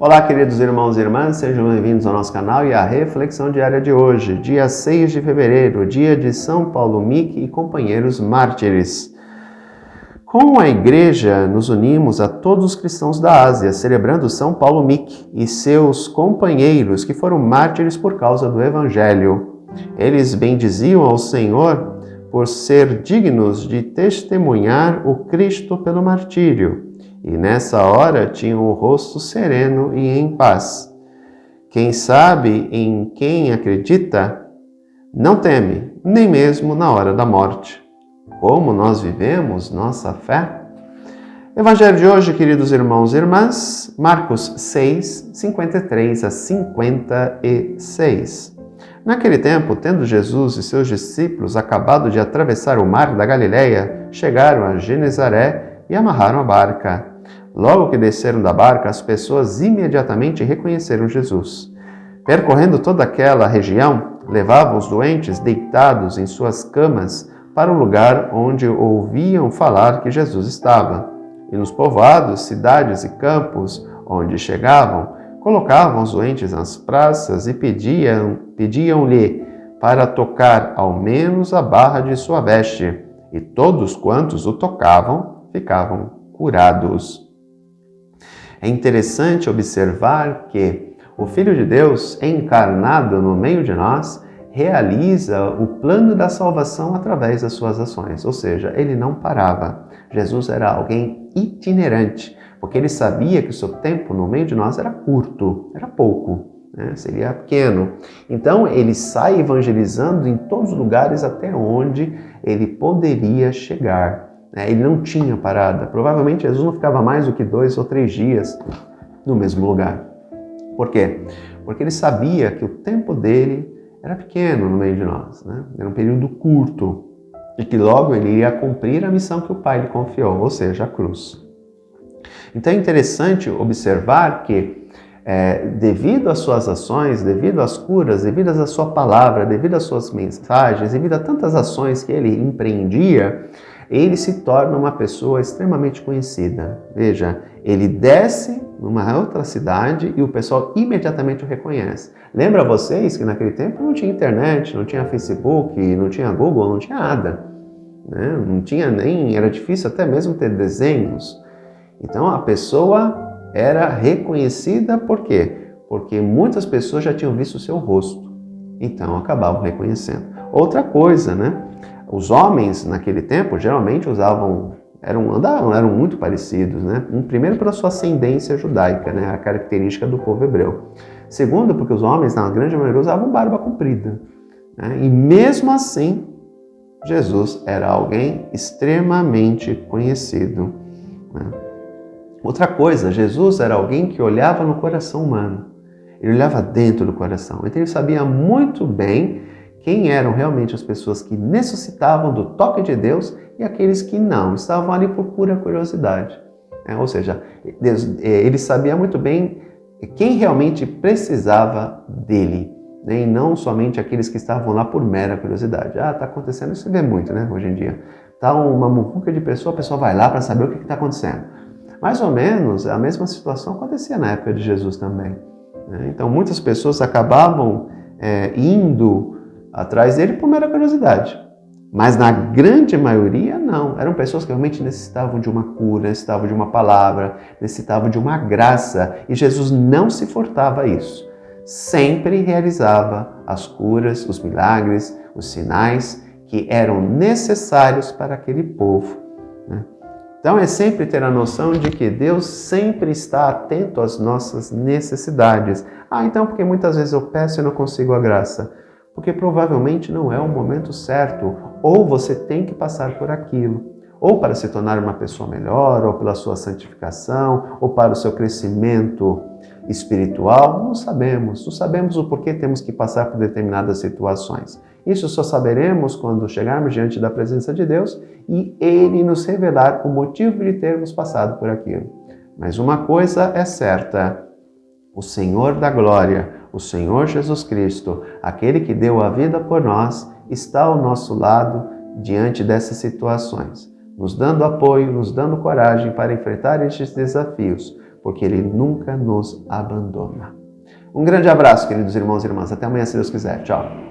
Olá, queridos irmãos e irmãs, sejam bem-vindos ao nosso canal e à reflexão diária de hoje, dia 6 de fevereiro, dia de São Paulo Mick e companheiros mártires. Com a Igreja, nos unimos a todos os cristãos da Ásia, celebrando São Paulo Mick e seus companheiros que foram mártires por causa do Evangelho. Eles bendiziam ao Senhor por ser dignos de testemunhar o Cristo pelo martírio. E nessa hora tinham o rosto sereno e em paz. Quem sabe em quem acredita, não teme, nem mesmo na hora da morte. Como nós vivemos nossa fé? Evangelho de hoje, queridos irmãos e irmãs, Marcos 6, 53 a 56. Naquele tempo, tendo Jesus e seus discípulos acabado de atravessar o mar da Galileia, chegaram a Genezaré e amarraram a barca. Logo que desceram da barca, as pessoas imediatamente reconheceram Jesus. Percorrendo toda aquela região, levavam os doentes deitados em suas camas para o lugar onde ouviam falar que Jesus estava. E nos povoados, cidades e campos onde chegavam, colocavam os doentes nas praças e pediam-lhe para tocar ao menos a barra de sua veste. E todos quantos o tocavam ficavam curados. É interessante observar que o Filho de Deus, encarnado no meio de nós, realiza o plano da salvação através das suas ações, ou seja, ele não parava. Jesus era alguém itinerante, porque ele sabia que o seu tempo no meio de nós era curto, era pouco, seria pequeno. Então ele sai evangelizando em todos os lugares até onde ele poderia chegar. Ele não tinha parada. Provavelmente Jesus não ficava mais do que 2 ou 3 dias no mesmo lugar. Por quê? Porque ele sabia que o tempo dele era pequeno no meio de nós, Era um período curto e que logo ele iria cumprir a missão que o Pai lhe confiou, ou seja, a cruz. Então é interessante observar que devido às suas ações, devido às curas, devido à sua palavra, devido às suas mensagens, devido a tantas ações que ele empreendia, ele se torna uma pessoa extremamente conhecida. Veja, ele desce numa outra cidade e o pessoal imediatamente o reconhece. Lembra vocês que naquele tempo não tinha internet, não tinha Facebook, não tinha Google, não tinha nada. Não tinha nem, era difícil até mesmo ter desenhos. Então a pessoa era reconhecida por quê? Porque muitas pessoas já tinham visto o seu rosto. Então acabavam reconhecendo. Outra coisa, Os homens, naquele tempo, geralmente eram muito parecidos, Primeiro, pela sua ascendência judaica, a característica do povo hebreu. Segundo, porque os homens, na grande maioria, usavam barba comprida. E mesmo assim, Jesus era alguém extremamente conhecido. Outra coisa, Jesus era alguém que olhava no coração humano. Ele olhava dentro do coração. Então ele sabia muito bem quem eram realmente as pessoas que necessitavam do toque de Deus e aqueles que não, estavam ali por pura curiosidade. Ou seja, ele sabia muito bem quem realmente precisava dele, e não somente aqueles que estavam lá por mera curiosidade. Está acontecendo, isso se vê muito, hoje em dia. Está uma muvuca de pessoa, a pessoa vai lá para saber o que está acontecendo. Mais ou menos a mesma situação acontecia na época de Jesus também. Então muitas pessoas acabavam indo atrás dele por mera curiosidade. Mas na grande maioria, não. Eram pessoas que realmente necessitavam de uma cura, necessitavam de uma palavra, necessitavam de uma graça. E Jesus não se furtava a isso. Sempre realizava as curas, os milagres, os sinais que eram necessários para aquele povo. Então é sempre ter a noção de que Deus sempre está atento às nossas necessidades. Então porque muitas vezes eu peço e não consigo a graça. Porque provavelmente não é o momento certo, ou você tem que passar por aquilo, ou para se tornar uma pessoa melhor, ou pela sua santificação, ou para o seu crescimento espiritual, não sabemos o porquê temos que passar por determinadas situações. Isso só saberemos quando chegarmos diante da presença de Deus e Ele nos revelar o motivo de termos passado por aquilo. Mas uma coisa é certa, o Senhor da glória, o Senhor Jesus Cristo, aquele que deu a vida por nós, está ao nosso lado diante dessas situações, nos dando apoio, nos dando coragem para enfrentar estes desafios, porque Ele nunca nos abandona. Um grande abraço, queridos irmãos e irmãs. Até amanhã, se Deus quiser. Tchau.